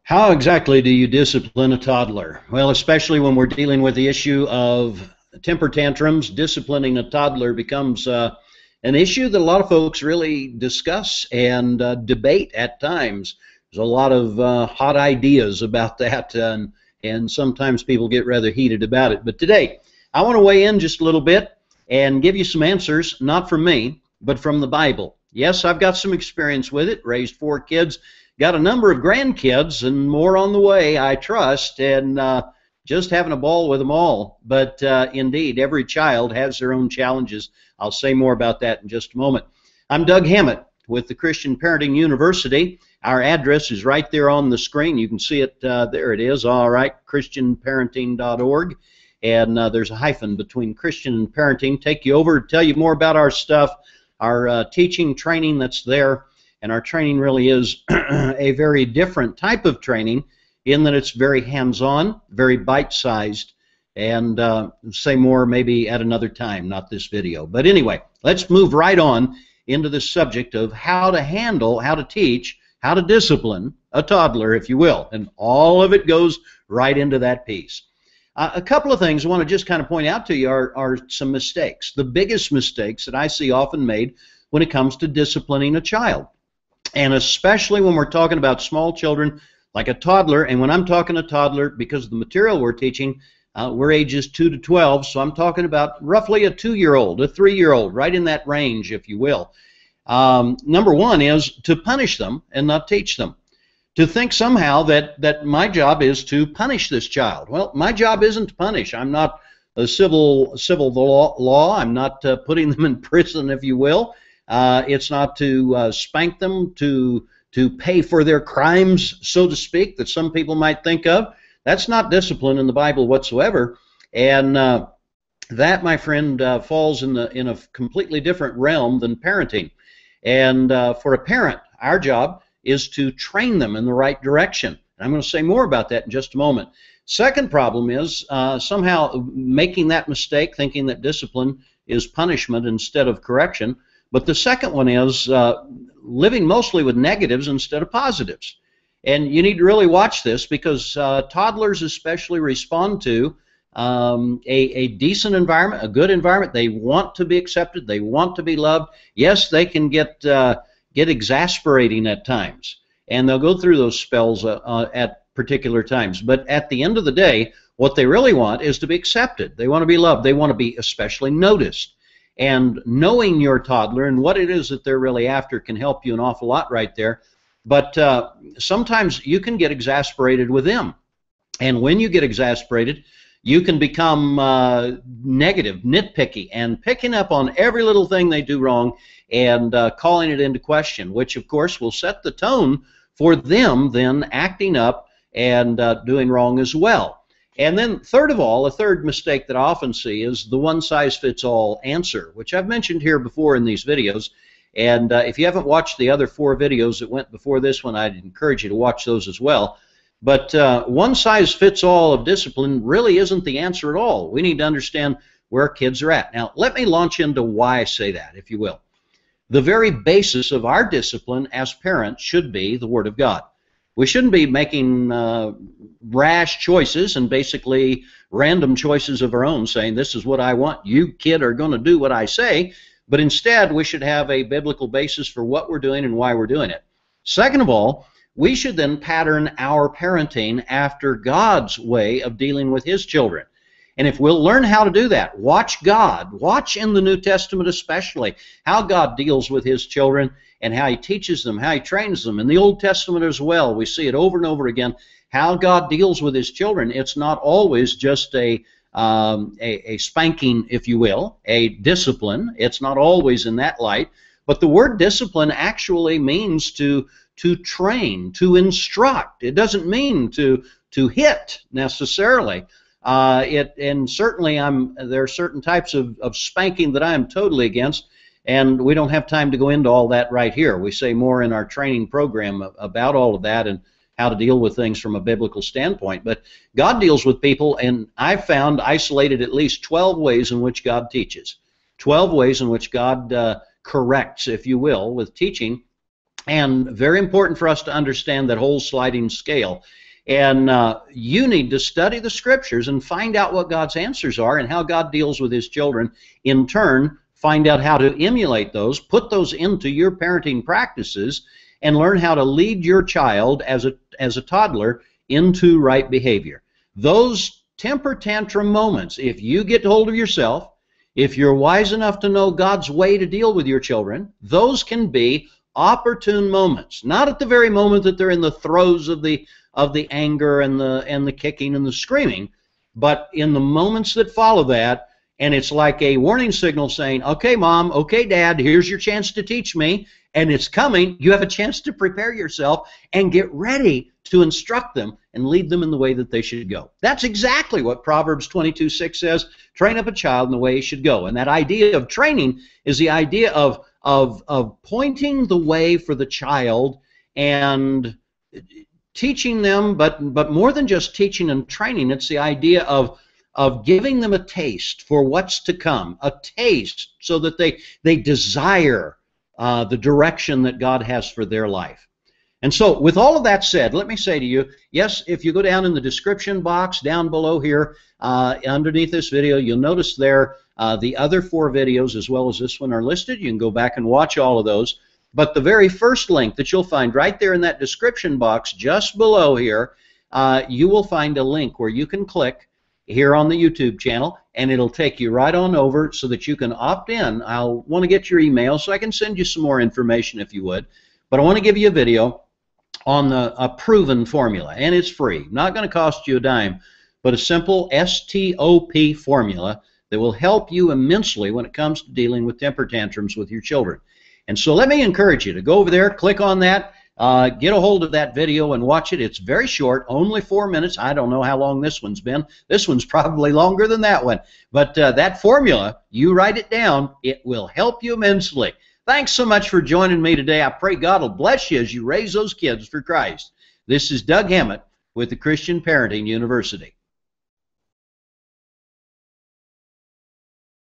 How exactly do you discipline a toddler? Well, especially when we're dealing with the issue of temper tantrums, disciplining a toddler becomes an issue that a lot of folks really discuss and debate at times. There's a lot of hot ideas about that, and sometimes people get rather heated about it. But today, I want to weigh in just a little bit and give you some answers, not from me, but from the Bible. Yes, I've got some experience with it, raised 4 kids, got a number of grandkids, and more on the way, I trust, and just having a ball with them all. But indeed, every child has their own challenges. I'll say more about that in just a moment. I'm Doug Hammett with the Christian Parenting University. Our address is right there on the screen. You can see it. There it is. All right, christianparenting.org. And there's a hyphen between Christian and parenting. Take you over, tell you more about our stuff, our teaching, training that's there. And our training really is a very different type of training in that it's very hands-on, very bite-sized, and say more maybe at another time, not this video. But anyway, let's move right on into the subject of how to handle, how to teach, how to discipline a toddler, if you will. And all of it goes right into that piece. A couple of things I want to just kind of point out to you are some mistakes. The biggest mistakes that I see often made when it comes to disciplining a child. And especially when we're talking about small children like a toddler, and when I'm talking a toddler, because of the material we're teaching, we're ages 2 to 12, so I'm talking about roughly a 2-year-old, a 3-year-old, right in that range, if you will. Number one is to punish them and not teach them. To think somehow that my job is to punish this child. Well, my job isn't to punish. I'm not a civil law. I'm not putting them in prison, if you will. It's not to spank them, to pay for their crimes, so to speak, that some people might think of. That's not discipline in the Bible whatsoever. And that, my friend, falls in a completely different realm than parenting. And for a parent, our job is to train them in the right direction. And I'm going to say more about that in just a moment. Second problem is somehow making that mistake, thinking that discipline is punishment instead of correction. But the second one is living mostly with negatives instead of positives. And you need to really watch this because toddlers especially respond to a decent environment, a good environment. They want to be accepted. They want to be loved. Yes, they can get exasperating at times, and they'll go through those spells at particular times. But at the end of the day, what they really want is to be accepted. They want to be loved. They want to be especially noticed. And knowing your toddler and what it is that they're really after can help you an awful lot right there. But sometimes you can get exasperated with them. And when you get exasperated, you can become negative, nitpicky, and picking up on every little thing they do wrong and calling it into question, which, of course, will set the tone for them then acting up and doing wrong as well. And then, third of all, a third mistake that I often see is the one-size-fits-all answer, which I've mentioned here before in these videos. And if you haven't watched the other 4 videos that went before this one, I'd encourage you to watch those as well. But one-size-fits-all of discipline really isn't the answer at all. We need to understand where kids are at. Now, let me launch into why I say that, if you will. The very basis of our discipline as parents should be the Word of God. We shouldn't be making rash choices and basically random choices of our own, saying this is what I want, you kid are going to do what I say, but instead we should have a biblical basis for what we're doing and why we're doing it. Second of all, we should then pattern our parenting after God's way of dealing with His children. And if we'll learn how to do that, watch God, watch in the New Testament especially, how God deals with His children and how He teaches them, how He trains them. In the Old Testament as well, we see it over and over again, how God deals with His children. It's not always just a spanking, if you will, a discipline. It's not always in that light. But the word discipline actually means to train, to instruct. It doesn't mean to hit necessarily. And certainly there are certain types of spanking that I am totally against, and we don't have time to go into all that right here. We say more in our training program about all of that and how to deal with things from a biblical standpoint. But God deals with people, and I've found isolated at least 12 ways in which God teaches. 12 ways in which God corrects, if you will, with teaching And very important for us to understand that whole sliding scale. And you need to study the scriptures and find out what God's answers are and how God deals with his children. In turn, find out how to emulate those, put those into your parenting practices, and learn how to lead your child as a toddler into right behavior. Those temper tantrum moments, if you get hold of yourself, if you're wise enough to know God's way to deal with your children, those can be opportune moments. Not at the very moment that they're in the throes of the anger and the kicking and the screaming, but in the moments that follow that. And it's like a warning signal saying, okay, Mom, okay, Dad, here's your chance to teach me, and it's coming. You have a chance to prepare yourself and get ready to instruct them and lead them in the way that they should go. That's exactly what Proverbs 22:6 says, train up a child in the way he should go. And that idea of training is the idea of pointing the way for the child and teaching them, but more than just teaching and training, it's the idea of giving them a taste for what's to come, a taste so that they desire the direction that God has for their life. And so with all of that said, let me say to you, yes, if you go down in the description box down below here, underneath this video, you'll notice there the other 4 videos as well as this one are listed. You can go back and watch all of those. But the very first link that you'll find right there in that description box just below here, you will find a link where you can click here on the YouTube channel, and it'll take you right on over so that you can opt in. I'll want to get your email so I can send you some more information if you would. But I want to give you a video on a proven formula, and it's free. Not going to cost you a dime, but a simple STOP formula that will help you immensely when it comes to dealing with temper tantrums with your children. And so let me encourage you to go over there, click on that, get a hold of that video and watch it. It's very short, only 4 minutes. I don't know how long this one's been. This one's probably longer than that one. But that formula, you write it down, it will help you immensely. Thanks so much for joining me today. I pray God will bless you as you raise those kids for Christ. This is Doug Hammett with the Christian Parenting University.